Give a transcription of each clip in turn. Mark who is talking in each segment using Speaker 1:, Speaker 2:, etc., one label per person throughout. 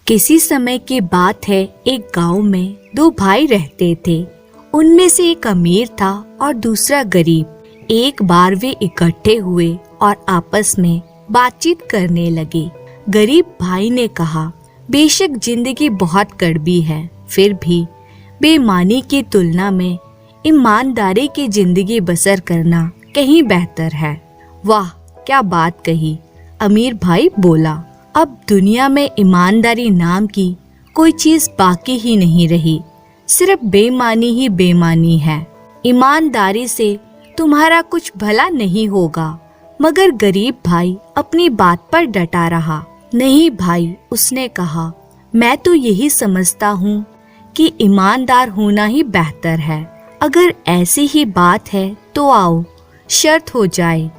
Speaker 1: किसी समय की बात है, एक गांव में दो भाई रहते थे। उनमें से एक अमीर था और दूसरा गरीब। एक बार वे इकट्ठे हुए और आपस में बातचीत करने लगे। गरीब भाई ने कहा, बेशक जिंदगी बहुत कड़वी है, फिर भी बेईमानी की तुलना में ईमानदारी की जिंदगी बसर करना कहीं बेहतर है। वाह, क्या बात कही, अमीर भाई बोला। अब दुनिया में ईमानदारी नाम की कोई चीज बाकी ही नहीं रही, सिर्फ बेईमानी ही बेईमानी है। ईमानदारी से तुम्हारा कुछ भला नहीं होगा। मगर गरीब भाई अपनी बात पर डटा रहा। नहीं भाई, उसने कहा, मैं तो यही समझता हूँ कि ईमानदार होना ही बेहतर है। अगर ऐसी ही बात है तो आओ शर्त हो जाए।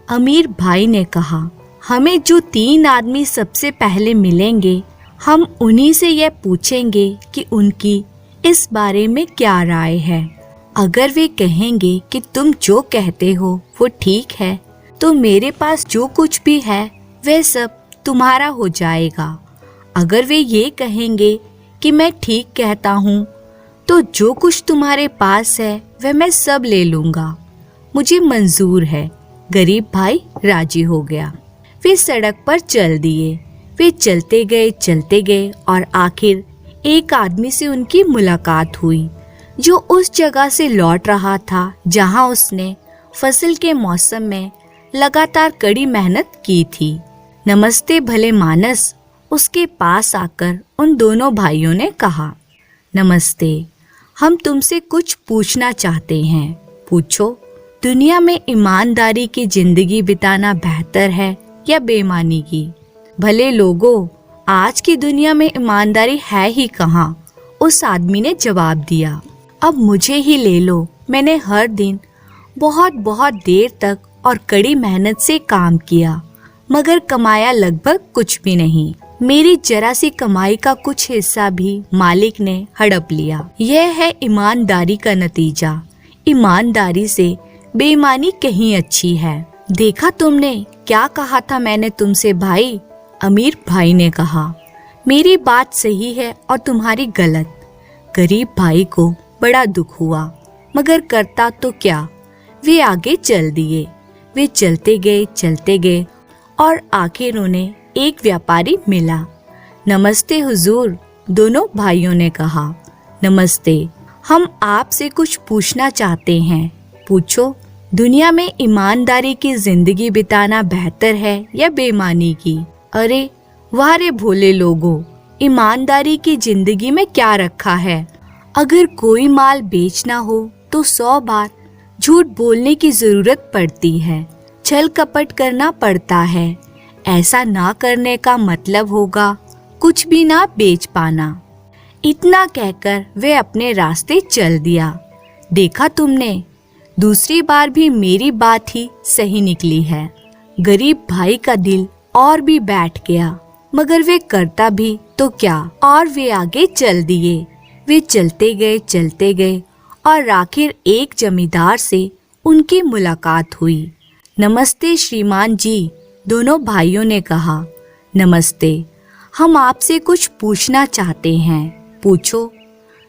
Speaker 1: अमीर भाई ने कहा, हमें जो 3 आदमी सबसे पहले मिलेंगे, हम उन्हीं से यह पूछेंगे कि उनकी इस बारे में क्या राय है। अगर वे कहेंगे कि तुम जो कहते हो वो ठीक है, तो मेरे पास जो कुछ भी है वह सब तुम्हारा हो जाएगा। अगर वे ये कहेंगे कि मैं ठीक कहता हूँ, तो जो कुछ तुम्हारे पास है वह मैं सब ले लूँगा। मुझे मंजूर है। गरीब भाई राजी हो गया। वे सड़क पर चल दिए। वे चलते गए और आखिर एक आदमी से उनकी मुलाकात हुई, जो उस जगह से लौट रहा था जहां उसने फसल के मौसम में लगातार कड़ी मेहनत की थी। नमस्ते भले मानस, उसके पास आकर उन दोनों भाइयों ने कहा। नमस्ते, हम तुमसे कुछ पूछना चाहते हैं। पूछो। दुनिया में ईमानदारी की जिंदगी बिताना बेहतर है या बेईमानी की? भले लोगों, आज की दुनिया में ईमानदारी है ही कहाँ, उस आदमी ने जवाब दिया। अब मुझे ही ले लो, मैंने हर दिन बहुत बहुत देर तक और कड़ी मेहनत से काम किया, मगर कमाया लगभग कुछ भी नहीं। मेरी जरा सी कमाई का कुछ हिस्सा भी मालिक ने हड़प लिया। यह है ईमानदारी का नतीजा। ईमानदारी से बेईमानी कहीं अच्छी है। देखा तुमने क्या कहा था मैंने तुमसे भाई? अमीर भाई ने कहा, मेरी बात सही है और तुम्हारी गलत। गरीब भाई को बड़ा दुख हुआ, मगर करता तो क्या। वे आगे चल दिए। वे चलते गए और आखिर उन्हें एक व्यापारी मिला। नमस्ते हुजूर, दोनों भाइयों ने कहा। नमस्ते, हम आपसे कुछ पूछना चाहते हैं। पूछो। दुनिया में ईमानदारी की जिंदगी बिताना बेहतर है या बेईमानी की? अरे वाह रे भोले लोगों, ईमानदारी की जिंदगी में क्या रखा है? अगर कोई माल बेचना हो तो 100 बार झूठ बोलने की जरूरत पड़ती है, छल कपट करना पड़ता है। ऐसा ना करने का मतलब होगा कुछ भी ना बेच पाना। इतना कहकर वे अपने रास्ते चल दिया। देखा तुमने, दूसरी बार भी मेरी बात ही सही निकली है। गरीब भाई का दिल और भी बैठ गया, मगर वे करता भी तो क्या, और वे आगे चल दिए। वे चलते गए और आखिर एक जमींदार से उनकी मुलाकात हुई। नमस्ते श्रीमान जी, दोनों भाइयों ने कहा। नमस्ते, हम आपसे कुछ पूछना चाहते हैं। पूछो।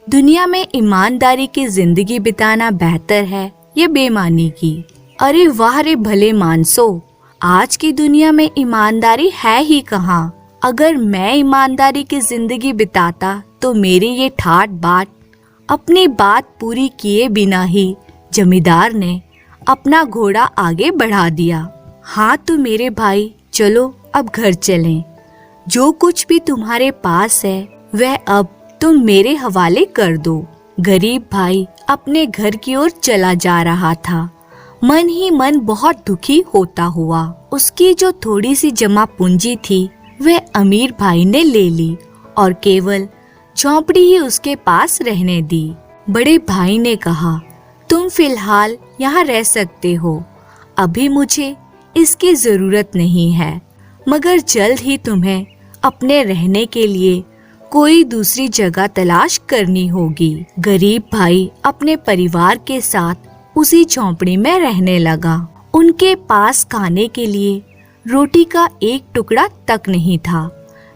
Speaker 1: दुनिया में ईमानदारी की जिंदगी बिताना बेहतर है या बेईमानी की? अरे वाह रे भले मानसो, आज की दुनिया में ईमानदारी है ही कहाँ। अगर मैं ईमानदारी की जिंदगी बिताता तो मेरी ये ठाट बाट, अपनी बात पूरी किए बिना ही जमींदार ने अपना घोड़ा आगे बढ़ा दिया। हाँ तो मेरे भाई, चलो अब घर चलें। जो कुछ भी तुम्हारे पास है वह अब तुम मेरे हवाले कर दो। गरीब भाई अपने घर की ओर चला जा रहा था। मन ही मन बहुत दुखी होता हुआ। उसकी जो थोड़ी सी जमा पूंजी थी वह अमीर भाई ने ले ली और केवल झोंपड़ी ही उसके पास रहने दी। बड़े भाई ने कहा, तुम फिलहाल यहाँ रह सकते हो, अभी मुझे इसकी जरूरत नहीं है, मगर जल्द ही तुम्हें अपने रहने के लिए कोई दूसरी जगह तलाश करनी होगी। गरीब भाई अपने परिवार के साथ उसी झोंपड़ी में रहने लगा। उनके पास खाने के लिए रोटी का एक टुकड़ा तक नहीं था।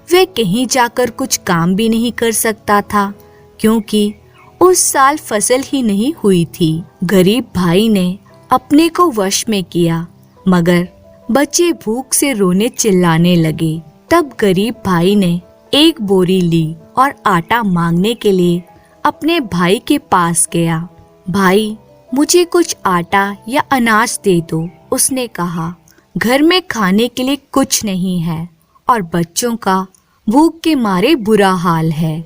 Speaker 1: वह कहीं जाकर कुछ काम भी नहीं कर सकता था, क्योंकि उस साल फसल ही नहीं हुई थी। गरीब भाई ने अपने को वश में किया, मगर बच्चे भूख से रोने चिल्लाने लगे। तब गरीब भाई ने एक बोरी ली और आटा मांगने के लिए अपने भाई के पास गया। भाई, मुझे कुछ आटा या अनाज दे दो, उसने कहा। घर में खाने के लिए कुछ नहीं है और बच्चों का भूख के मारे बुरा हाल है।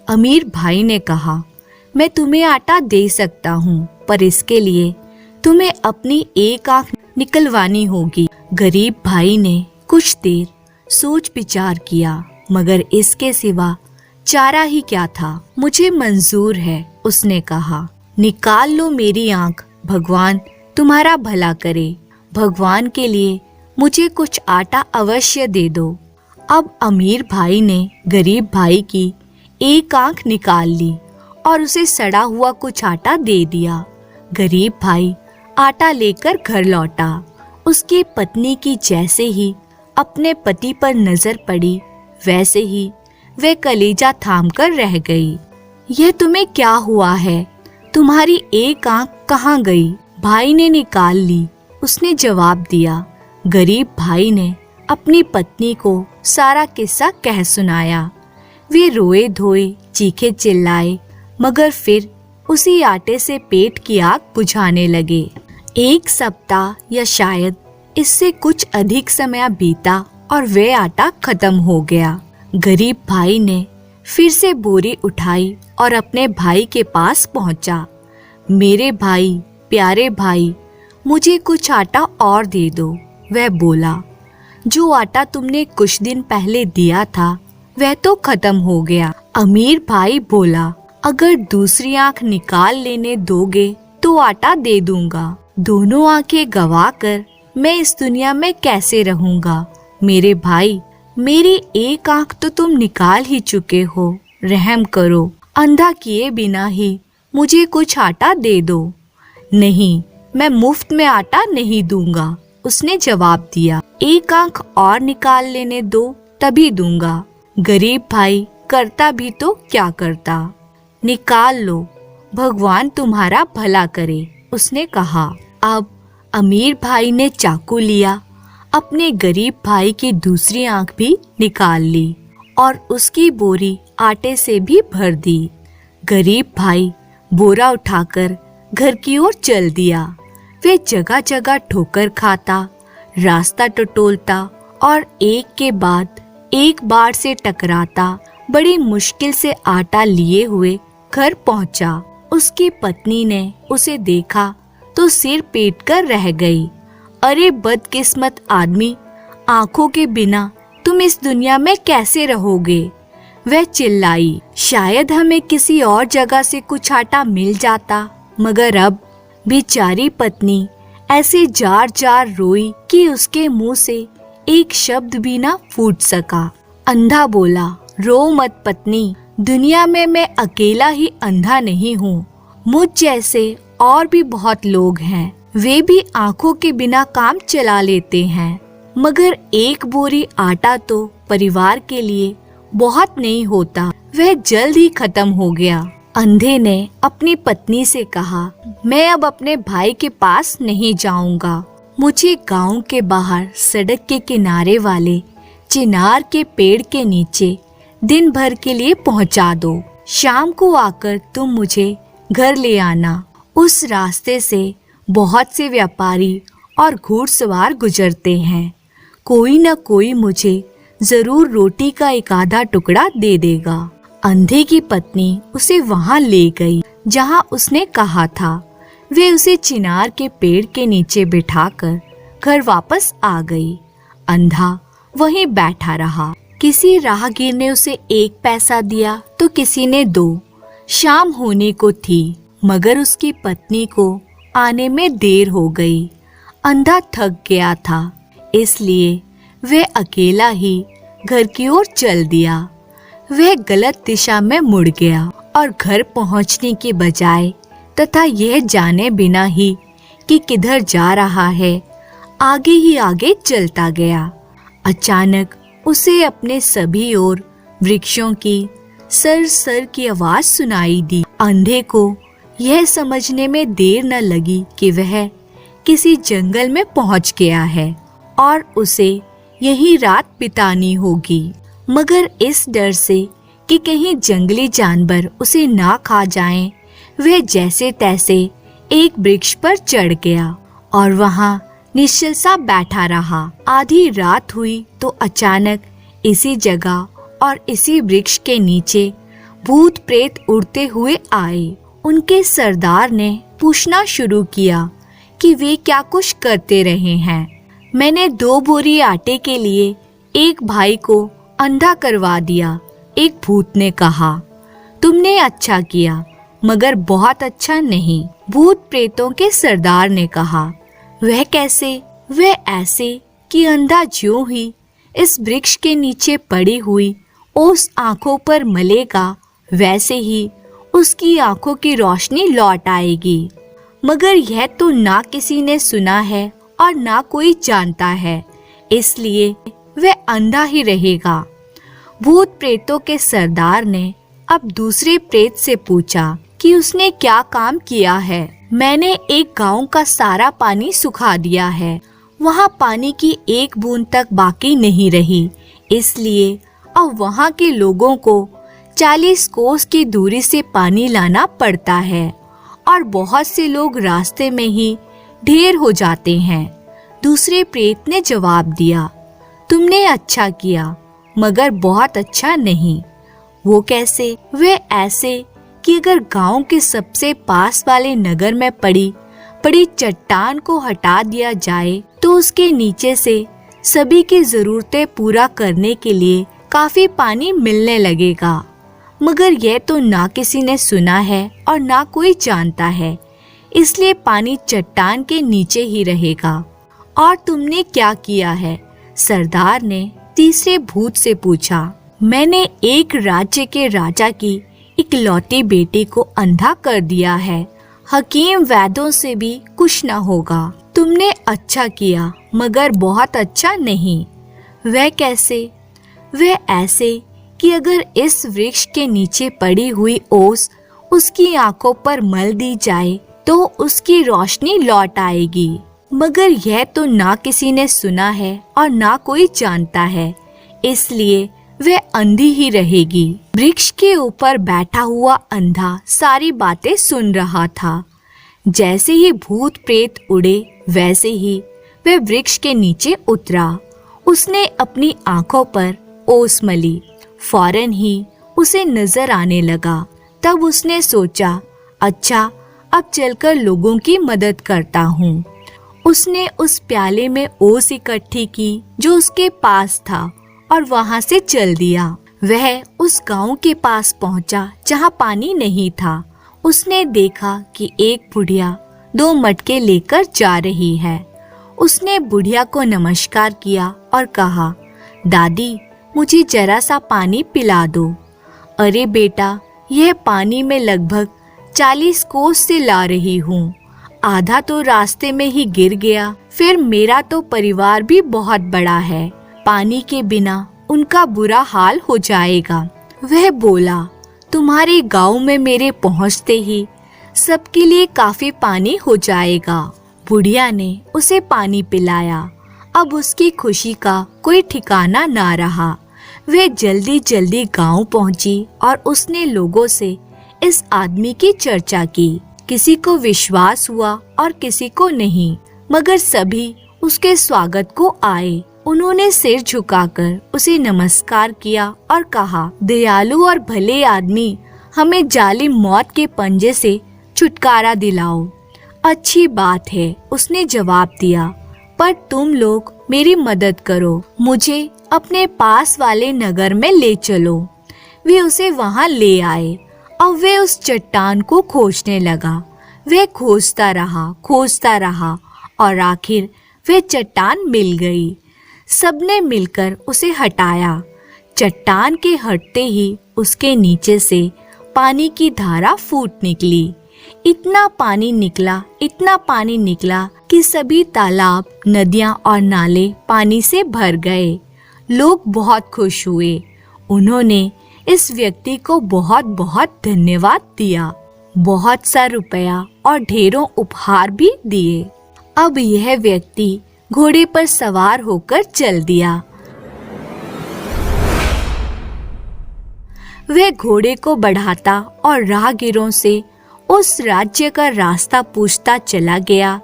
Speaker 1: अमीर भाई ने कहा, मैं तुम्हें आटा दे सकता हूँ, पर इसके लिए तुम्हें अपनी एक आंख निकलवानी होगी। गरीब भाई ने कुछ देर सोच विचार किया, मगर इसके सिवा चारा ही क्या था। मुझे मंजूर है, उसने कहा। निकाल लो मेरी आंख, भगवान तुम्हारा भला करे। भगवान के लिए मुझे कुछ आटा अवश्य दे दो। अब अमीर भाई ने गरीब भाई की एक आंख निकाल ली और उसे सड़ा हुआ कुछ आटा दे दिया। गरीब भाई आटा लेकर घर लौटा। उसकी पत्नी की जैसे ही अपने पति पर नजर पड़ी, वैसे ही वह कलेजा थाम कर रह गई। यह तुम्हें क्या हुआ है? तुम्हारी एक आंख कहाँ गई? भाई ने निकाल ली, उसने जवाब दिया। गरीब भाई ने अपनी पत्नी को सारा किस्सा कह सुनाया। वे रोए धोए चीखे चिल्लाए, मगर फिर उसी आटे से पेट की आग बुझाने लगे। एक सप्ताह या शायद इससे कुछ अधिक समय बीता और वह आटा खत्म हो गया। गरीब भाई ने फिर से बोरी उठाई और अपने भाई के पास पहुंचा। मेरे भाई, प्यारे भाई, मुझे कुछ आटा और दे दो, वह बोला। जो आटा तुमने कुछ दिन पहले दिया था वह तो खत्म हो गया। अमीर भाई बोला, अगर दूसरी आंख निकाल लेने दोगे तो आटा दे दूंगा। दोनों आंखें गंवाकर मैं इस दुनिया में कैसे रहूंगा? मेरे भाई, मेरी एक आंख तो तुम निकाल ही चुके हो, रहम करो। अंधा किए बिना ही मुझे कुछ आटा दे दो। नहीं, मैं मुफ्त में आटा नहीं दूंगा, उसने जवाब दिया। एक आंख और निकाल लेने दो, तभी दूंगा। गरीब भाई करता भी तो क्या करता। निकाल लो, भगवान तुम्हारा भला करे, उसने कहा। अब अमीर भाई ने चाकू लिया, अपने गरीब भाई की दूसरी आंख भी निकाल ली और उसकी बोरी आटे से भी भर दी। गरीब भाई बोरा उठाकर घर की ओर चल दिया। वे जगह जगह ठोकर खाता, रास्ता टटोलता और एक के बाद एक बार से टकराता बड़ी मुश्किल से आटा लिए हुए घर पहुंचा। उसकी पत्नी ने उसे देखा तो सिर पीट कर रह गई। अरे बदकिस्मत आदमी, आंखों के बिना तुम इस दुनिया में कैसे रहोगे? वह चिल्लाई। शायद हमें किसी और जगह से कुछ आटा मिल जाता, मगर अब बेचारी पत्नी ऐसे जार जार रोई कि उसके मुंह से एक शब्द भी ना फूट सका। अंधा बोला, रो मत पत्नी, दुनिया में मैं अकेला ही अंधा नहीं हूँ। मुझ जैसे और भी बहुत लोग हैं, वे भी आंखों के बिना काम चला लेते हैं, मगर एक बोरी आटा तो परिवार के लिए बहुत नहीं होता। वह जल्द ही खत्म हो गया। अंधे ने अपनी पत्नी से कहा, मैं अब अपने भाई के पास नहीं जाऊंगा। मुझे गांव के बाहर सड़क के किनारे वाले चिनार के पेड़ के नीचे दिन भर के लिए पहुंचा दो। शाम को आकर तुम मुझे घर ले आना। उस रास्ते से बहुत से व्यापारी और घुड़सवार गुजरते हैं। कोई न कोई मुझे जरूर रोटी का एक आधा टुकड़ा दे देगा। अंधे की पत्नी उसे वहां ले गई जहां उसने कहा था। वे उसे चिनार के पेड़ के नीचे बिठाकर घर वापस आ गई। अंधा वहीं बैठा रहा। किसी राहगीर ने उसे 1 पैसा दिया तो किसी ने 2। शाम होने को थी, मगर उसकी पत्नी को आने में देर हो गई। अंधा थक गया था, इसलिए वह अकेला ही घर की ओर चल दिया। वह गलत दिशा में मुड़ गया और घर पहुंचने के बजाय तथा यह जाने बिना ही कि किधर जा रहा है, आगे ही आगे चलता गया। अचानक उसे अपने सभी ओर वृक्षों की सर सर की आवाज सुनाई दी। अंधे को यह समझने में देर न लगी कि वह किसी जंगल में पहुंच गया है और उसे यही रात बितानी होगी। मगर इस डर से कि कहीं जंगली जानवर उसे ना खा जाएं, वह जैसे तैसे एक वृक्ष पर चढ़ गया और वहां निश्चल सा बैठा रहा। आधी रात हुई तो अचानक इसी जगह और इसी वृक्ष के नीचे भूत प्रेत उड़ते हुए आए। उनके सरदार ने पूछना शुरू किया कि वे क्या कुछ करते रहे हैं। मैंने 2 बोरी आटे के लिए एक भाई को अंधा करवा दिया, एक भूत ने कहा। तुमने अच्छा किया, मगर बहुत अच्छा नहीं, भूत प्रेतों के सरदार ने कहा। वह कैसे? वह ऐसे कि अंधा ज्यों ही इस वृक्ष के नीचे पड़ी हुई ओस आंखों पर मलेगा, वैसे ही उसकी आंखों की रोशनी लौट आएगी। मगर यह तो ना किसी ने सुना है और ना कोई जानता है, इसलिए वह अंधा ही रहेगा। भूत प्रेतों के सरदार ने अब दूसरे प्रेत से पूछा कि उसने क्या काम किया है। मैंने एक गांव का सारा पानी सुखा दिया है, वहां पानी की एक बूंद तक बाकी नहीं रही, इसलिए अब वहां के लोगों को 40 कोस की दूरी से पानी लाना पड़ता है और बहुत से लोग रास्ते में ही ढेर हो जाते हैं। दूसरे प्रेत ने जवाब दिया, तुमने अच्छा किया, मगर बहुत अच्छा नहीं। वो कैसे? वे ऐसे कि अगर गांव के सबसे पास वाले नगर में पड़ी चट्टान को हटा दिया जाए तो उसके नीचे से सभी की जरूरतें पूरा करने के लिए काफी पानी मिलने लगेगा। मगर यह तो ना किसी ने सुना है और ना कोई जानता है, इसलिए पानी चट्टान के नीचे ही रहेगा। और तुमने क्या किया है? सरदार ने तीसरे भूत से पूछा। मैंने एक राज्य के राजा की इकलौती बेटी को अंधा कर दिया है, हकीम वैद्यों से भी कुछ न होगा। तुमने अच्छा किया, मगर बहुत अच्छा नहीं। वह कैसे? वह ऐसे कि अगर इस वृक्ष के नीचे पड़ी हुई ओस उसकी आंखों पर मल दी जाए तो उसकी रोशनी लौट आएगी। मगर यह तो ना किसी ने सुना है और ना कोई जानता है, इसलिए वह अंधी ही रहेगी। वृक्ष के ऊपर बैठा हुआ अंधा सारी बातें सुन रहा था। जैसे ही भूत प्रेत उड़े, वैसे ही वह वृक्ष के नीचे उतरा। उसने अपनी आंखों पर ओस मली, फौरन ही उसे नजर आने लगा। तब उसने सोचा, अच्छा, अब चलकर लोगों की मदद करता हूँ। उसने उस प्याले में ओस इकट्ठी की जो उसके पास था और वहां से चल दिया। वह उस गांव के पास पहुंचा जहां पानी नहीं था। उसने देखा कि एक बुढ़िया 2 मटके लेकर जा रही है। उसने बुढ़िया को नमस्कार किया और कहा, दादी, मुझे जरा सा पानी पिला दो। अरे बेटा, यह पानी में लगभग 40 कोस से ला रही हूँ, आधा तो रास्ते में ही गिर गया। फिर मेरा तो परिवार भी बहुत बड़ा है, पानी के बिना उनका बुरा हाल हो जाएगा। वह बोला, तुम्हारे गांव में मेरे पहुंचते ही सबके लिए काफी पानी हो जाएगा। बुढ़िया ने उसे पानी पिलाया। अब उसकी खुशी का कोई ठिकाना ना रहा। वह जल्दी जल्दी गांव पहुंची और उसने लोगों से इस आदमी की चर्चा की। किसी को विश्वास हुआ और किसी को नहीं, मगर सभी उसके स्वागत को आए। उन्होंने सिर झुकाकर उसे नमस्कार किया और कहा, दयालु और भले आदमी, हमें जालिम मौत के पंजे से छुटकारा दिलाओ। अच्छी बात है, उसने जवाब दिया, पर तुम लोग मेरी मदद करो, मुझे अपने पास वाले नगर में ले चलो। वे उसे वहां ले आए और वे उस चट्टान को खोजने लगा। वह खोजता रहा और आखिर वह चट्टान मिल गई। सबने मिलकर उसे हटाया। चट्टान के हटते ही उसके नीचे से पानी की धारा फूट निकली। इतना पानी निकला कि सभी तालाब, नदियां और नाले पानी से भर गए। लोग बहुत खुश हुए। उन्होंने इस व्यक्ति को बहुत बहुत धन्यवाद दिया, बहुत सा रुपया और ढेरों उपहार भी दिए। अब यह व्यक्ति घोड़े पर सवार होकर चल दिया। वह घोड़े को बढ़ाता और राहगीरों से उस राज्य का रास्ता पूछता चला गया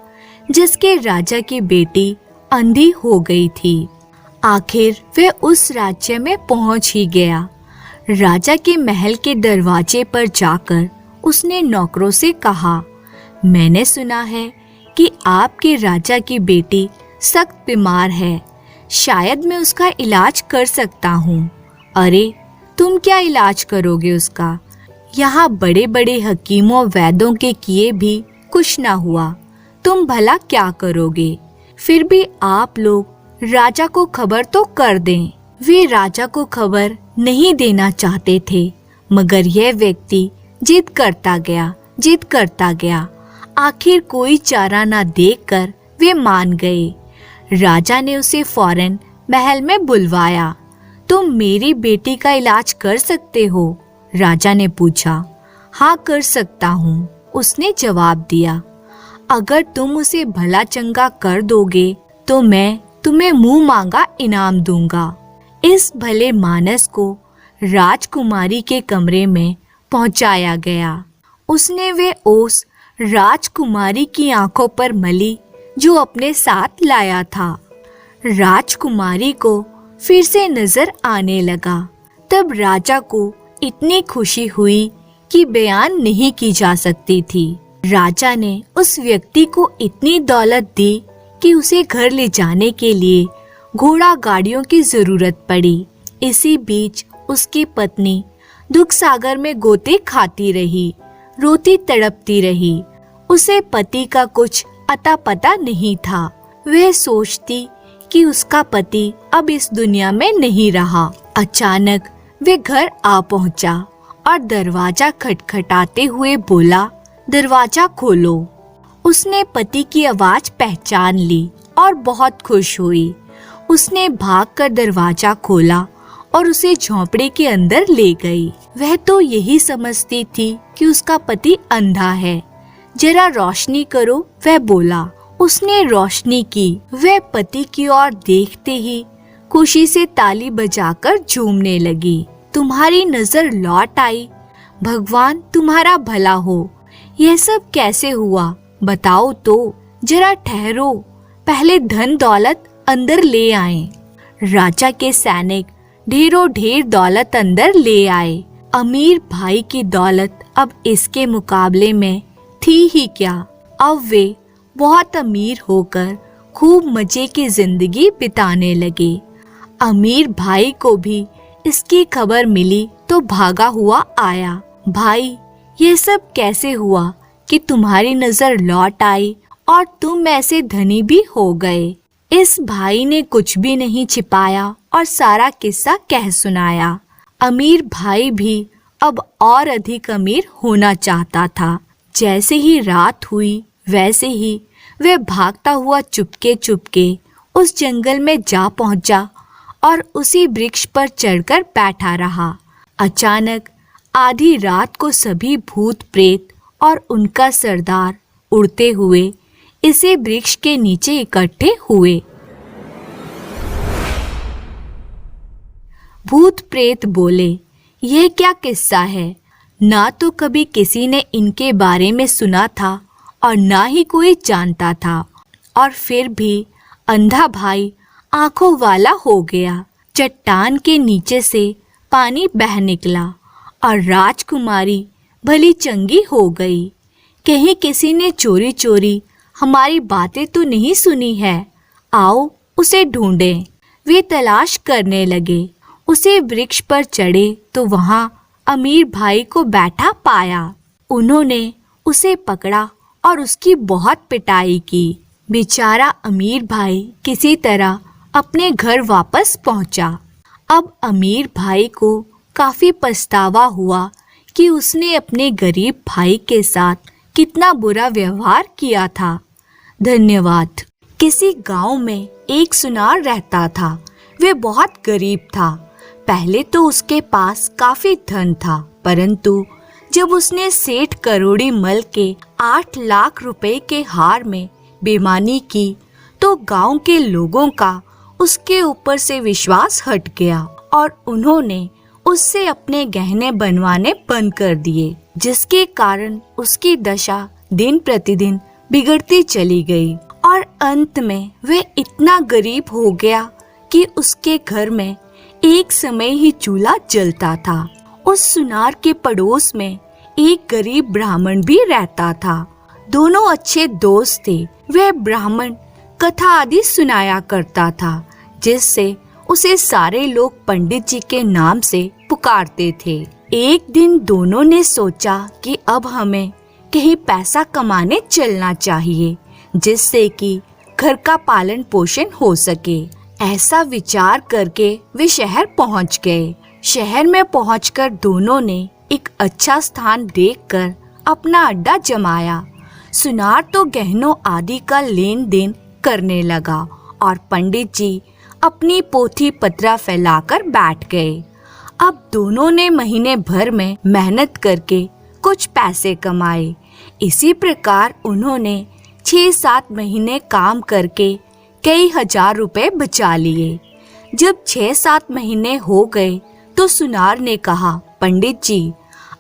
Speaker 1: जिसके राजा की बेटी अंधी हो गई थी। आखिर वह उस राज्य में पहुंच ही गया। राजा के महल के दरवाजे पर जाकर उसने नौकरों से कहा, मैंने सुना है कि आपके राजा की बेटी सख्त बीमार है, शायद मैं उसका इलाज कर सकता हूँ। अरे, तुम क्या इलाज करोगे उसका? यहाँ बड़े बड़े हकीमों वैद्यों के किए भी कुछ ना हुआ, तुम भला क्या करोगे? फिर भी आप लोग राजा को खबर तो कर दें। वे राजा को खबर नहीं देना चाहते थे, मगर यह व्यक्ति जिद करता गया। आखिर कोई चारा ना देखकर वे मान गए। राजा ने उसे फौरन महल में बुलवाया। तुम मेरी बेटी का इलाज कर सकते हो? राजा ने पूछा। हाँ, कर सकता हूँ, उसने जवाब दिया। अगर तुम उसे भला चंगा कर दोगे तो मैं तुम्हें मुंह मांगा इनाम दूंगा। इस भले मानस को राजकुमारी के कमरे में पहुंचाया गया। उसने वे ओस राजकुमारी की आंखों पर मली जो अपने साथ लाया था। राजकुमारी को फिर से नजर आने लगा। तब राजा को इतनी खुशी हुई कि बयान नहीं की जा सकती थी। राजा ने उस व्यक्ति को इतनी दौलत दी कि उसे घर ले जाने के लिए घोड़ा गाड़ियों की जरूरत पड़ी। इसी बीच उसकी पत्नी दुख सागर में गोते खाती रही, रोती तड़पती रही। उसे पति का कुछ अता पता नहीं था। वह सोचती कि उसका पति अब इस दुनिया में नहीं रहा। अचानक वे घर आ पहुंचा और दरवाजा खटखटाते हुए बोला, दरवाजा खोलो। उसने पति की आवाज पहचान ली और बहुत खुश हुई। उसने भागकर दरवाजा खोला और उसे झोंपड़े के अंदर ले गई। वह तो यही समझती थी कि उसका पति अंधा है। जरा रोशनी करो, वह बोला। उसने रोशनी की। वह पति की ओर देखते ही खुशी से ताली बजाकर झूमने लगी। तुम्हारी नजर लौट आई, भगवान तुम्हारा भला हो। यह सब कैसे हुआ बताओ तो। जरा ठहरो, पहले धन दौलत अंदर ले आए। राजा के सैनिक ढेरों ढेर दौलत अंदर ले आए। अमीर भाई की दौलत अब इसके मुकाबले में थी ही क्या। अब वे बहुत अमीर होकर खूब मजे की जिंदगी बिताने लगे। अमीर भाई को भी इसकी खबर मिली तो भागा हुआ आया। भाई, यह सब कैसे हुआ कि तुम्हारी नजर लौट आई और तुम ऐसे धनी भी हो गए? इस भाई ने कुछ भी नहीं छिपाया और सारा किस्सा कह सुनाया। अमीर भाई भी अब और अधिक अमीर होना चाहता था। जैसे ही रात हुई वैसे ही वह भागता हुआ चुपके चुपके उस जंगल में जा पहुंचा और उसी वृक्ष पर चढ़कर बैठा रहा। अचानक आधी रात को सभी भूत प्रेत और उनका सरदार उड़ते हुए इसी वृक्ष के नीचे इकट्ठे हुए। भूत प्रेत बोले, यह क्या किस्सा है? ना तो कभी किसी ने इनके बारे में सुना था और ना ही कोई जानता था, और फिर भी अंधा भाई आंखों वाला हो गया। चट्टान के नीचे से पानी बह निकला और राजकुमारी भली चंगी हो गई। कहीं किसी ने चोरी चोरी हमारी बातें तो नहीं सुनी है। आओ उसे ढूंढें। वे तलाश करने लगे। उसे वृक्ष पर चढ़े तो वहां अमीर भाई को बैठा पाया। उन्होंने उसे पकड़ा और उसकी बहुत पिटाई की। बेचारा अमीर भाई किसी तरह अपने घर वापस पहुंचा। अब अमीर भाई को काफी पछतावा हुआ कि उसने अपने गरीब भाई के साथ कितना बुरा व्यवहार किया था। धन्यवाद। किसी गांव में एक सुनार रहता था। वे बहुत गरीब था। पहले तो उसके पास काफी धन था, परंतु जब उसने सेठ करोड़ी मल के 8 लाख रुपए के हार में बेईमानी की तो गांव के लोगों का उसके ऊपर से विश्वास हट गया और उन्होंने उससे अपने गहने बनवाने बंद कर दिए, जिसके कारण उसकी दशा दिन प्रतिदिन बिगड़ती चली गई और अंत में वे इतना गरीब हो गया कि उसके घर में एक समय ही चूल्हा जलता था। उस सुनार के पड़ोस में एक गरीब ब्राह्मण भी रहता था। दोनों अच्छे दोस्त थे। वह ब्राह्मण कथा आदि सुनाया करता था, जिससे उसे सारे लोग पंडित जी के नाम से पुकारते थे। एक दिन दोनों ने सोचा कि अब हमें कहीं पैसा कमाने चलना चाहिए, जिससे कि घर का पालन पोषण हो सके। ऐसा विचार करके वे शहर पहुंच गए। शहर में पहुंचकर दोनों ने एक अच्छा स्थान देखकर अपना अड्डा जमाया। सुनार तो गहनों आदि का लेन देन करने लगा और पंडित जी अपनी पोथी पत्रा फैलाकर बैठ गए। अब दोनों ने महीने भर में मेहनत करके कुछ पैसे कमाए। इसी प्रकार उन्होंने 6-7 महीने काम करके कई हजार रुपए बचा लिए। जब 6-7 महीने हो गए तो सुनार ने कहा, पंडित जी,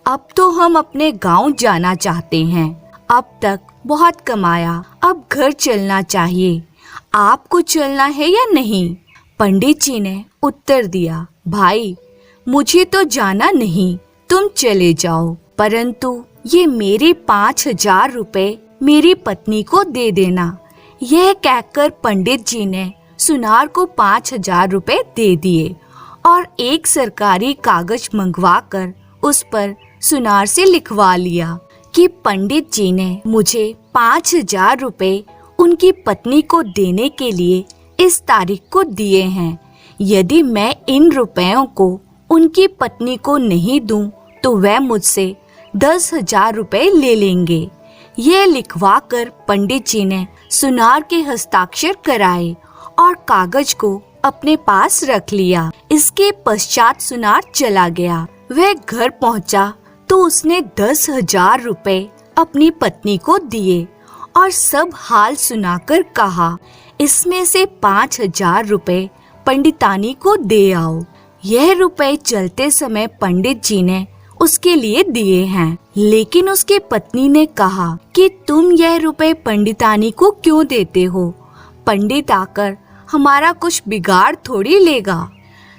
Speaker 1: अब तो हम अपने गांव जाना चाहते हैं। अब तक बहुत कमाया, अब घर चलना चाहिए। आपको चलना है या नहीं? पंडित जी ने उत्तर दिया, भाई, मुझे तो जाना नहीं, तुम चले जाओ, परंतु ये मेरे 5,000 रुपए मेरी पत्नी को दे देना। यह कहकर पंडित जी ने सुनार को 5,000 रुपए दे दिए और एक सरकारी कागज मंगवाकर उस पर सुनार से लिखवा लिया कि पंडित जी ने मुझे 5,000 रुपए उनकी पत्नी को देने के लिए इस तारीख को दिए हैं। यदि मैं इन रुपयों को उनकी पत्नी को नहीं दूं तो वह मुझसे 10,000 रुपए ले लेंगे। यह लिखवा कर पंडित जी ने सुनार के हस्ताक्षर कराए और कागज को अपने पास रख लिया। इसके पश्चात सुनार चला गया। वह घर पहुंचा तो उसने 10,000 रुपए अपनी पत्नी को दिए और सब हाल सुनाकर कहा, इसमें से 5,000 रुपए पंडितानी को दे आओ। यह रुपए चलते समय पंडित जी ने उसके लिए दिए हैं। लेकिन उसके पत्नी ने कहा कि तुम यह रुपए पंडितानी को क्यों देते हो? पंडित आकर हमारा कुछ बिगाड़ थोड़ी लेगा।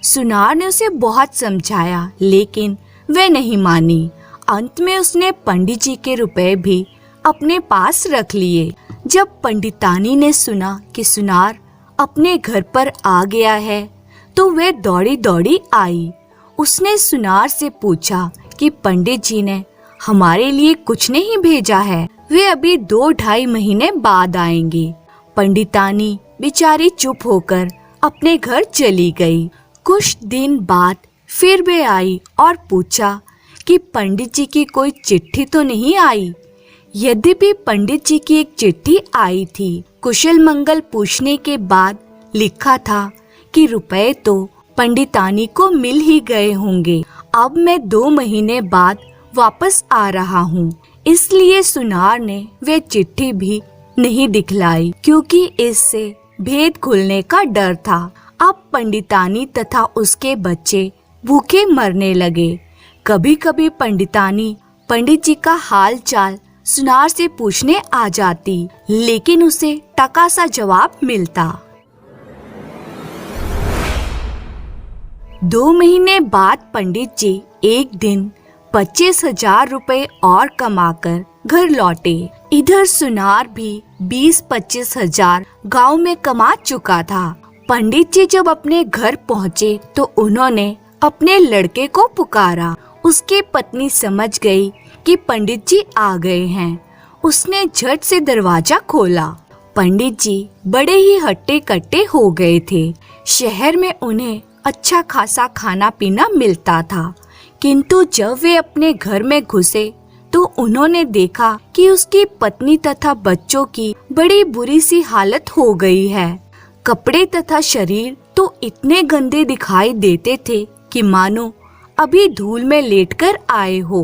Speaker 1: सुनार ने उसे बहुत समझाया, लेकिन वह नहीं मानी। अंत में उसने पंडित जी के रुपए भी अपने पास रख लिए। जब पंडितानी ने सुना कि सुनार अपने घर पर आ गया है तो वह दौड़ी दौड़ी आई। उसने सुनार से पूछा कि पंडित जी ने हमारे लिए कुछ नहीं भेजा है, वे अभी 2-2.5 महीने बाद आएंगे। पंडितानी बेचारी चुप होकर अपने घर चली गई। कुछ दिन बाद फिर वे आई और पूछा कि पंडित जी की कोई चिट्ठी तो नहीं आई। यद्यपि पंडित जी की एक चिट्ठी आई थी। कुशल मंगल पूछने के बाद लिखा था कि रुपए तो पंडितानी को मिल ही गए होंगे। अब मैं 2 महीने बाद वापस आ रहा हूँ। इसलिए सुनार ने वे चिट्ठी भी नहीं दिखलाई, क्योंकि इससे भेद खुलने का डर था। अब पंडितानी तथा उसके बच्चे भूखे मरने लगे। कभी कभी पंडितानी पंडित जी का हाल चाल सुनार से पूछने आ जाती, लेकिन उसे टका सा जवाब मिलता। 2 महीने बाद पंडित जी एक दिन 25,000 रुपए और कमाकर घर लौटे। इधर सुनार भी 20-25,000 गांव में कमा चुका था। पंडित जी जब अपने घर पहुँचे तो उन्होंने अपने लड़के को पुकारा। उसकी पत्नी समझ गई कि पंडित जी आ गए हैं। उसने झट से दरवाजा खोला। पंडित जी बड़े ही हट्टे कट्टे हो गए थे। शहर में उन्हें अच्छा खासा खाना पीना मिलता था, किंतु जब वे अपने घर में घुसे तो उन्होंने देखा कि उसकी पत्नी तथा बच्चों की बड़ी बुरी सी हालत हो गई है। कपड़े तथा शरीर तो तो इतने गंदे दिखाई देते थे कि मानो अभी धूल में लेटकर आए हो।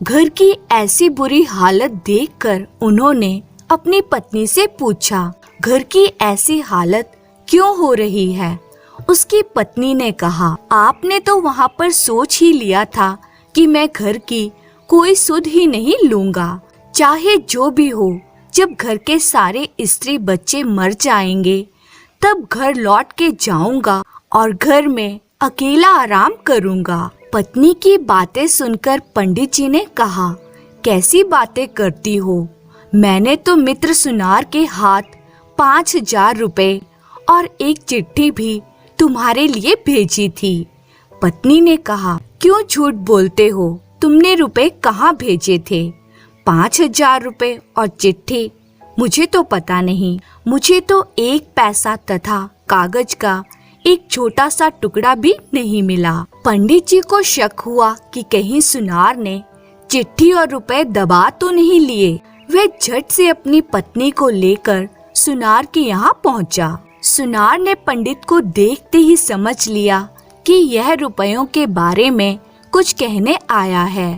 Speaker 1: घर की ऐसी बुरी हालत देखकर उन्होंने अपनी पत्नी से पूछा, घर की ऐसी हालत क्यों हो रही है? उसकी पत्नी ने कहा, आपने तो वहाँ पर सोच ही लिया था कि मैं घर की कोई सुध ही नहीं लूंगा, चाहे जो भी हो। जब घर के सारे स्त्री बच्चे मर जाएंगे तब घर लौट के जाऊंगा और घर में अकेला आराम करूंगा। पत्नी की बातें सुनकर पंडित जी ने कहा, कैसी बातें करती हो? मैंने तो मित्र सुनार के हाथ 5,000 रुपए और एक चिट्ठी भी तुम्हारे लिए भेजी थी। पत्नी ने कहा, क्यों झूठ बोलते हो? तुमने रुपए कहाँ भेजे थे? 5,000 रुपए और चिट्ठी? मुझे तो पता नहीं। मुझे तो एक पैसा तथा कागज का एक छोटा सा टुकड़ा भी नहीं मिला। पंडित जी को शक हुआ कि कहीं सुनार ने चिट्ठी और रुपए दबा तो नहीं लिए। वे झट से अपनी पत्नी को लेकर सुनार के यहाँ पहुँचा। सुनार ने पंडित को देखते ही समझ लिया कि यह रुपयों के बारे में कुछ कहने आया है।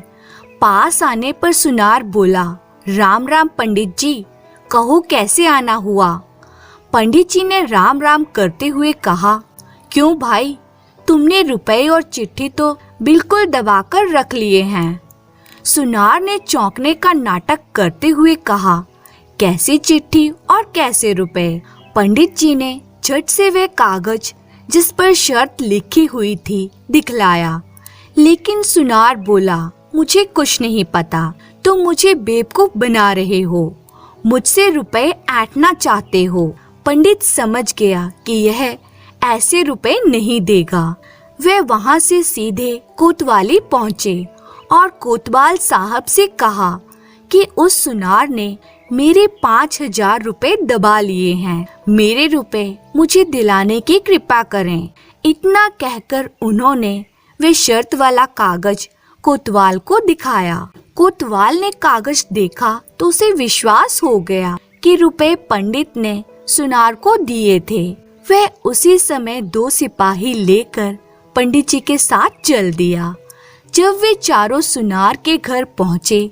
Speaker 1: पास आने पर सुनार बोला, राम राम पंडित जी, कहो कैसे आना हुआ? पंडित जी ने राम राम करते हुए कहा, क्यों भाई, तुमने रुपए और चिट्ठी तो बिल्कुल दबाकर रख लिए हैं। सुनार ने चौंकने का नाटक करते हुए कहा, कैसी चिट्ठी और कैसे रुपए? पंडित जी ने झट से वे कागज जिस पर शर्त लिखी हुई थी दिखलाया। लेकिन सुनार बोला, मुझे कुछ नहीं पता, तुम मुझे बेवकूफ बना रहे हो, मुझसे रुपए ऐंठना चाहते हो। पंडित समझ गया कि यह ऐसे रुपए नहीं देगा। वे वहां से सीधे कोतवाली पहुँचे और कोतवाल साहब से कहा कि उस सुनार ने मेरे 5,000 रुपए दबा लिए हैं, मेरे रुपए मुझे दिलाने की कृपा करें। इतना कहकर उन्होंने वे शर्त वाला कागज कोतवाल को दिखाया। कोतवाल ने कागज देखा तो उसे विश्वास हो गया कि रुपए पंडित ने सुनार को दिए थे। वह उसी समय 2 सिपाही लेकर पंडित जी के साथ चल दिया। जब वे चारों सुनार के घर पहुँचे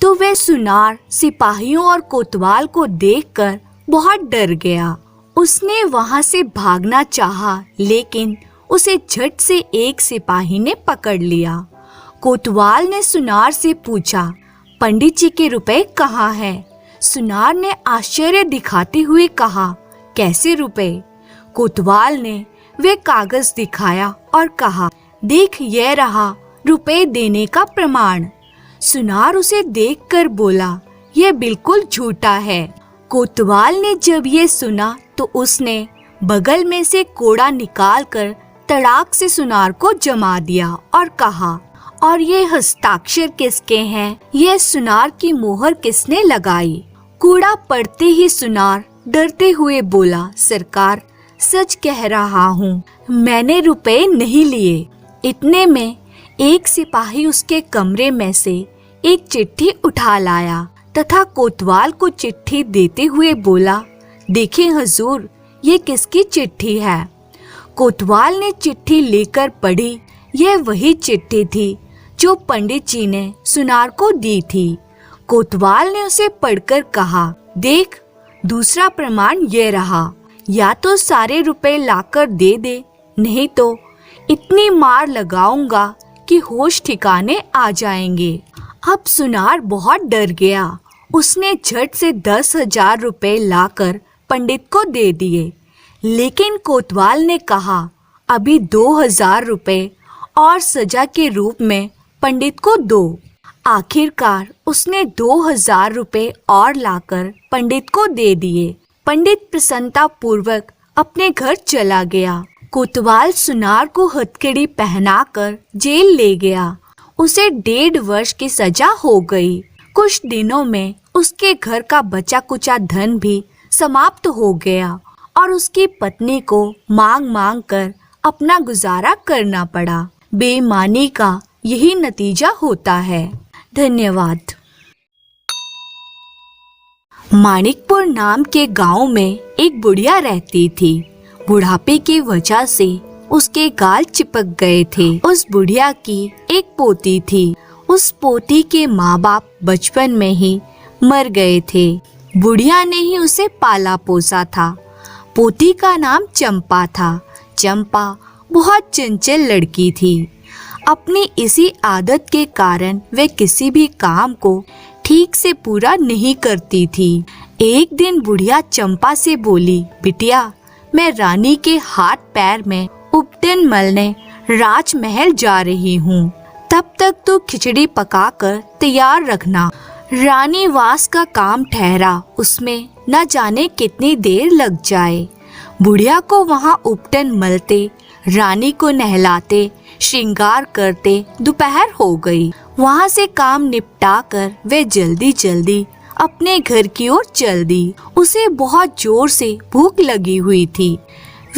Speaker 1: तो वह सुनार सिपाहियों और कोतवाल को देखकर बहुत डर गया। उसने वहां से भागना चाहा, लेकिन उसे झट से एक सिपाही ने पकड़ लिया। कोतवाल ने सुनार से पूछा, पंडित जी के रुपए कहाँ हैं? सुनार ने आश्चर्य दिखाते हुए कहा, कैसे रुपए? कोतवाल ने वे कागज दिखाया और कहा, देख यह रहा रुपए देने का प्रमाण। सुनार उसे देखकर बोला, यह बिल्कुल झूठा है। कोतवाल ने जब ये सुना तो उसने बगल में से कोड़ा निकालकर तड़ाक से सुनार को जमा दिया और कहा, और ये हस्ताक्षर किसके हैं? यह सुनार की मोहर किसने लगाई? कूड़ा पड़ते ही सुनार डरते हुए बोला, सरकार सच कह रहा हूँ, मैंने रुपए नहीं लिए। इतने में एक सिपाही उसके कमरे में से एक चिट्ठी उठा लाया तथा कोतवाल को चिट्ठी देते हुए बोला, देखिए हुजूर, ये किसकी चिट्ठी है? कोतवाल ने चिट्ठी लेकर पढ़ी। यह वही चिट्ठी थी जो पंडित जी ने सुनार को दी थी। कोतवाल ने उसे पढ़कर कहा, देख दूसरा प्रमाण ये रहा, या तो सारे रुपए लाकर दे दे, नहीं तो इतनी मार लगाऊंगा कि होश ठिकाने आ जाएंगे। अब सुनार बहुत डर गया। उसने झट से 10,000 रुपए लाकर पंडित को दे दिए। लेकिन कोतवाल ने कहा, अभी 2,000 रुपए और सजा के रूप में पंडित को दो। आखिरकार उसने 2,000 रुपए और लाकर पंडित को दे दिए। पंडित प्रसन्नता पूर्वक अपने घर चला गया। कोतवाल सुनार को हथकड़ी पहनाकर जेल ले गया। उसे 1.5 वर्ष की सजा हो गई। कुछ दिनों में उसके घर का बचा कुचा धन भी समाप्त हो गया और उसकी पत्नी को मांग मांग कर अपना गुजारा करना पड़ा। बेईमानी का यही नतीजा होता है। धन्यवाद। माणिकपुर नाम के गांव में एक बुढ़िया रहती थी। बुढ़ापे की वजह से उसके गाल चिपक गए थे। उस बुढ़िया की एक पोती थी। उस पोती के माँ बाप बचपन में ही मर गए थे। बुढ़िया ने ही उसे पाला पोसा था। पोती का नाम चंपा था। चंपा बहुत चंचल लड़की थी। अपनी इसी आदत के कारण वे किसी भी काम को ठीक से पूरा नहीं करती थी। एक दिन बुढ़िया चंपा से बोली, बिटिया, मैं रानी के हाथ पैर में उपटन मलने राजमहल जा रही हूँ। तब तक तू खिचड़ी पकाकर तैयार रखना। रानी वास का काम ठहरा, उसमें न जाने कितनी देर लग जाए। बुढ़िया को वहाँ उपटन मलते, रानी को नहलाते, श्रृंगार करते दोपहर हो गई। वहाँ से काम निपटा कर वे जल्दी जल्दी अपने घर की ओर चल दी। उसे बहुत जोर से भूख लगी हुई थी।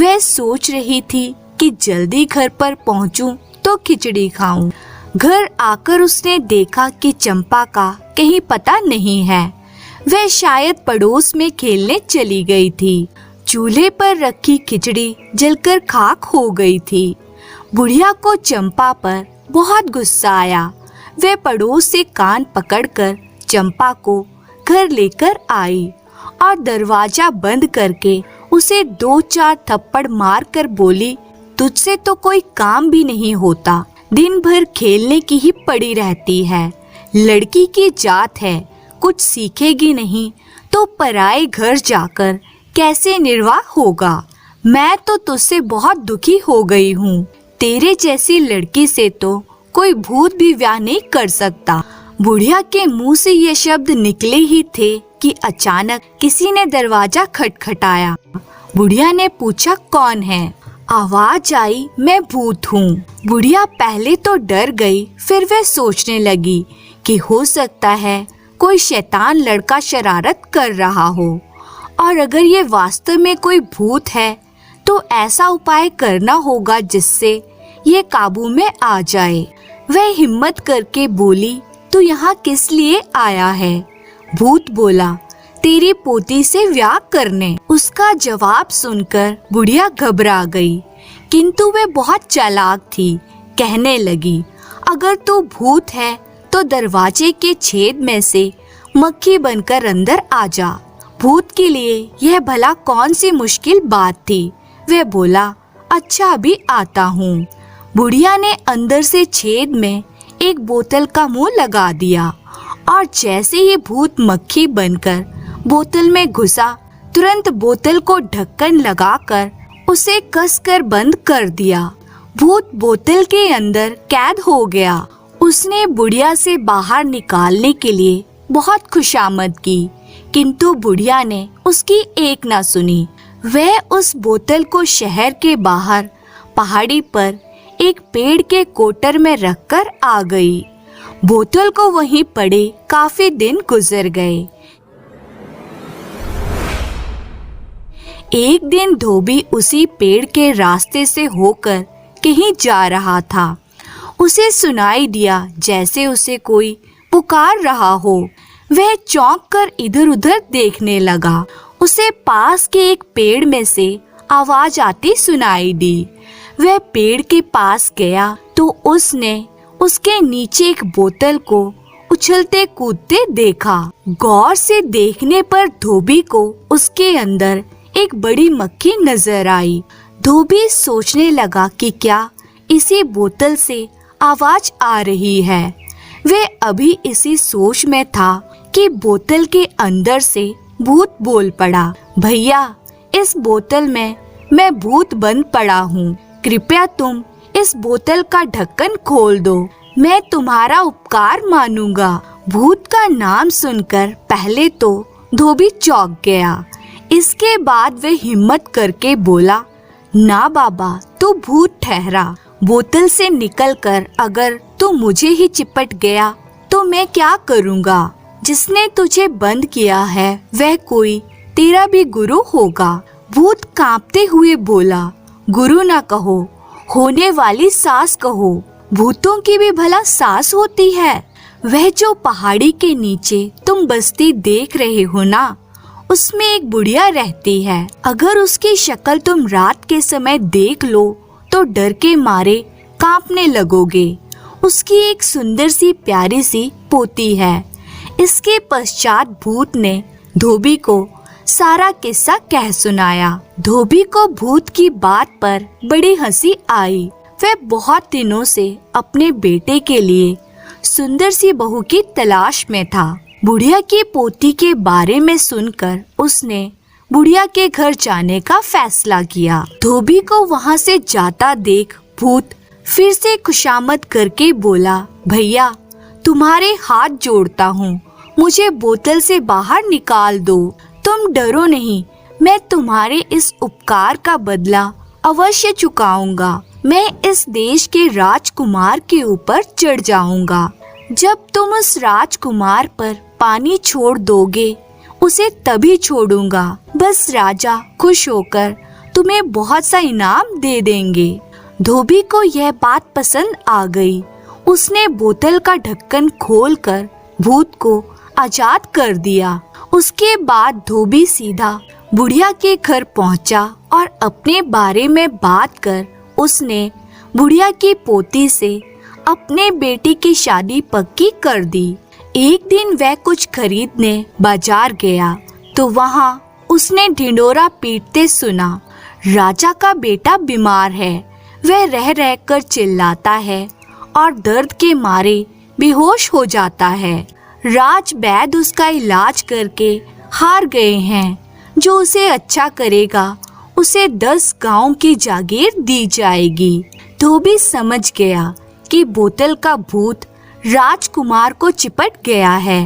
Speaker 1: वह सोच रही थी कि जल्दी घर पर पहुँचूं तो खिचड़ी खाऊं। घर आकर उसने देखा कि चंपा का कहीं पता नहीं है। वह शायद पड़ोस में खेलने चली गई थी। चूल्हे पर रखी खिचड़ी जलकर खाक हो गई थी। बुढ़िया को चंपा पर बहुत गुस्सा आया। वह पड़ोस से कान पकड़कर चंपा को घर लेकर आई और दरवाजा बंद करके उसे 2-4 थप्पड़ मारकर बोली, तुझसे तो कोई काम भी नहीं होता, दिन भर खेलने की ही पड़ी रहती है। लड़की की जात है, कुछ सीखेगी नहीं तो पराए घर जाकर कैसे निर्वाह होगा। मैं तो तुझसे बहुत दुखी हो गई हूँ। तेरे जैसी लड़की से तो कोई भूत भी ब्याह नहीं कर सकता। बुढ़िया के मुंह से ये शब्द निकले ही थे कि अचानक किसी ने दरवाजा खटखटाया। बुढ़िया ने पूछा, कौन है? आवाज आई, मैं भूत हूँ। बुढ़िया पहले तो डर गई, फिर वह सोचने लगी कि हो सकता है कोई शैतान लड़का शरारत कर रहा हो, और अगर ये वास्तव में कोई भूत है तो ऐसा उपाय करना होगा जिससे ये काबू में आ जाए। वह हिम्मत करके बोली, तू यहाँ किस लिए आया है? भूत बोला, तेरी पोती से ब्याह करने। उसका जवाब सुनकर बुढ़िया घबरा गई, किंतु वह बहुत चालाक थी। कहने लगी, अगर तू भूत है तो दरवाजे के छेद में से मक्खी बनकर अंदर आ जा। भूत के लिए यह भला कौन सी मुश्किल बात थी। वह बोला, अच्छा अभी आता हूँ। बुढ़िया ने अंदर से छेद में एक बोतल का मुंह लगा दिया और जैसे ही भूत मक्खी बनकर बोतल में घुसा, तुरंत बोतल को ढक्कन लगाकर उसे कसकर बंद कर दिया। भूत बोतल के अंदर कैद हो गया। उसने बुढ़िया से बाहर निकालने के लिए बहुत खुशामद की, किंतु बुढ़िया ने उसकी एक ना सुनी। वह उस बोतल को शहर के बाहर पहाड़ी पर एक पेड़ के कोटर में रखकर आ गई। बोतल को वहीं पड़े काफी दिन गुजर गए। एक दिन धोबी उसी पेड़ के रास्ते से होकर कहीं जा रहा था। उसे सुनाई दिया जैसे उसे कोई पुकार रहा हो। वह चौंक कर इधर उधर देखने लगा। उसे पास के एक पेड़ में से आवाज आती सुनाई दी। वह पेड़ के पास गया तो उसने उसके नीचे एक बोतल को उछलते कूदते देखा। गौर से देखने पर धोबी को उसके अंदर एक बड़ी मक्खी नजर आई। धोबी सोचने लगा कि क्या इसी बोतल से आवाज आ रही है। वह अभी इसी सोच में था कि बोतल के अंदर से भूत बोल पड़ा, भैया, इस बोतल में मैं भूत बंद पड़ा हूँ। कृपया तुम इस बोतल का ढक्कन खोल दो, मैं तुम्हारा उपकार मानूंगा। भूत का नाम सुनकर पहले तो धोबी चौंक गया। इसके बाद वह हिम्मत करके बोला, ना बाबा, तू भूत ठहरा। बोतल से निकलकर अगर तू मुझे ही चिपट गया तो मैं क्या करूँगा? जिसने तुझे बंद किया है वह कोई तेरा भी गुरु होगा। भूत कांपते हुए बोला, गुरु ना कहो, होने वाली सास कहो। भूतों की भी भला सास होती है? वह जो पहाड़ी के नीचे तुम बस्ती देख रहे हो ना, उसमें एक बुढ़िया रहती है। अगर उसकी शक्ल तुम रात के समय देख लो तो डर के मारे कांपने लगोगे। उसकी एक सुंदर सी प्यारी सी पोती है। इसके पश्चात भूत ने धोबी को सारा किस्सा कह सुनाया। धोबी को भूत की बात पर बड़ी हंसी आई। वह बहुत दिनों से अपने बेटे के लिए सुंदर सी बहू की तलाश में था। बुढ़िया की पोती के बारे में सुनकर उसने बुढ़िया के घर जाने का फैसला किया। धोबी को वहाँ से जाता देख भूत फिर से खुशामद करके बोला, भैया तुम्हारे हाथ जोड़ता हूँ, मुझे बोतल से बाहर निकाल दो। तुम डरो नहीं, मैं तुम्हारे इस उपकार का बदला अवश्य चुकाऊंगा। मैं इस देश के राजकुमार के ऊपर चढ़ जाऊंगा। जब तुम उस राजकुमार पर पानी छोड़ दोगे उसे तभी छोड़ूंगा। बस राजा खुश होकर तुम्हें बहुत सा इनाम दे देंगे। धोबी को यह बात पसंद आ गई। उसने बोतल का ढक्कन खोलकर भूत को आजाद कर दिया। उसके बाद धोबी सीधा बुढ़िया के घर पहुंचा और अपने बारे में बात कर उसने बुढ़िया की पोती से अपने बेटे की शादी पक्की कर दी। एक दिन वह कुछ खरीदने बाजार गया तो वहाँ उसने ढिंढोरा पीटते सुना, राजा का बेटा बीमार है। वह रह रह कर चिल्लाता है और दर्द के मारे बेहोश हो जाता है। राज वैद्य उसका इलाज करके हार गए हैं। जो उसे अच्छा करेगा उसे 10 गांव की जागीर दी जाएगी। धोबी समझ गया कि बोतल का भूत राजकुमार को चिपट गया है।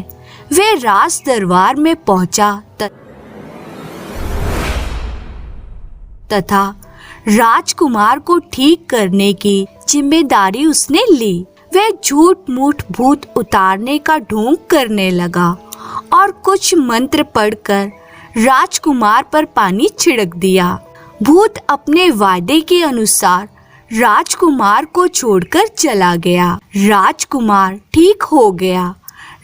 Speaker 1: वे राज दरबार में पहुंचा तथा राजकुमार को ठीक करने की जिम्मेदारी उसने ली। वह झूठ मूठ भूत उतारने का ढोंग करने लगा और कुछ मंत्र पढ़कर राजकुमार पर पानी छिड़क दिया। भूत अपने वादे के अनुसार राजकुमार को छोड़कर चला गया। राजकुमार ठीक हो गया।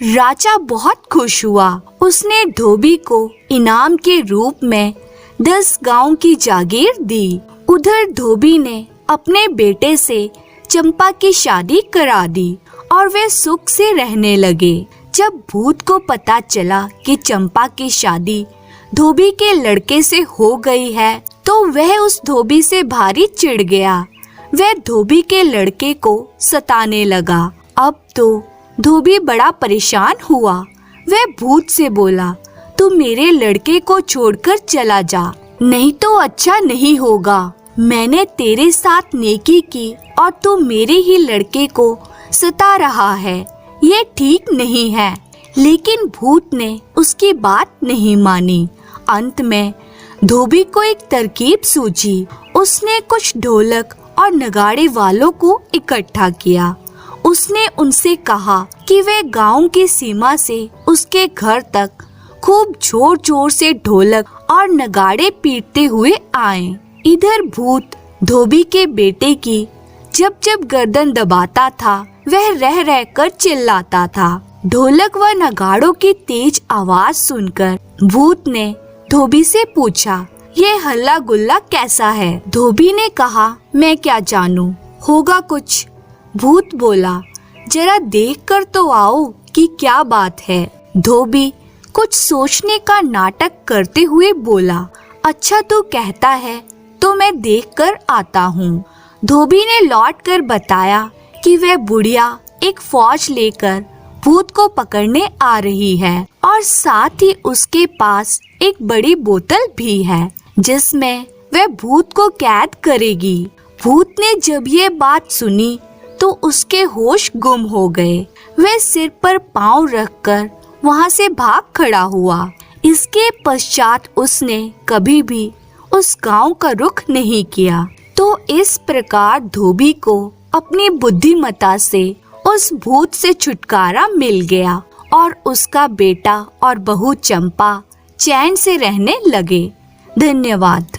Speaker 1: राजा बहुत खुश हुआ। उसने धोबी को इनाम के रूप में 10 गांव की जागीर दी। उधर धोबी ने अपने बेटे से चंपा की शादी करा दी और वे सुख से रहने लगे। जब भूत को पता चला कि चंपा की शादी धोबी के लड़के से हो गई है तो वह उस धोबी से भारी चिढ़ गया। वह धोबी के लड़के को सताने लगा। अब तो धोबी बड़ा परेशान हुआ। वह भूत से बोला, तू मेरे लड़के को छोड़कर चला जा, नहीं तो अच्छा नहीं होगा। मैंने तेरे साथ नेकी की और तू मेरे ही लड़के को सता रहा है, ये ठीक नहीं है। लेकिन भूत ने उसकी बात नहीं मानी। अंत में धोबी को एक तरकीब सूझी। उसने कुछ ढोलक और नगाड़े वालों को इकट्ठा किया। उसने उनसे कहा कि वे गांव की सीमा से उसके घर तक खूब जोर जोर से ढोलक और नगाड़े पीटते हुए आए। इधर भूत धोबी के बेटे की जब जब गर्दन दबाता था वह रह रह कर चिल्लाता था। ढोलक व नगाड़ों की तेज आवाज सुनकर भूत ने धोबी से पूछा, ये हल्ला गुल्ला कैसा है? धोबी ने कहा, मैं क्या जानूं, होगा कुछ। भूत बोला, जरा देख कर तो आओ कि क्या बात है। धोबी कुछ सोचने का नाटक करते हुए बोला, अच्छा तू कहता है तो मैं देख कर आता हूँ। धोबी ने लौट कर बताया कि वह बुढ़िया एक फौज लेकर भूत को पकड़ने आ रही है और साथ ही उसके पास एक बड़ी बोतल भी है जिसमें वह भूत को कैद करेगी। भूत ने जब ये बात सुनी तो उसके होश गुम हो गए। वह सिर पर पांव रखकर वहां से भाग खड़ा हुआ। इसके पश्चात उसने कभी भी उस गांव का रुख नहीं किया। तो इस प्रकार धोबी को अपनी बुद्धिमत्ता से उस भूत से छुटकारा मिल गया और उसका बेटा और बहू चंपा चैन से रहने लगे। धन्यवाद।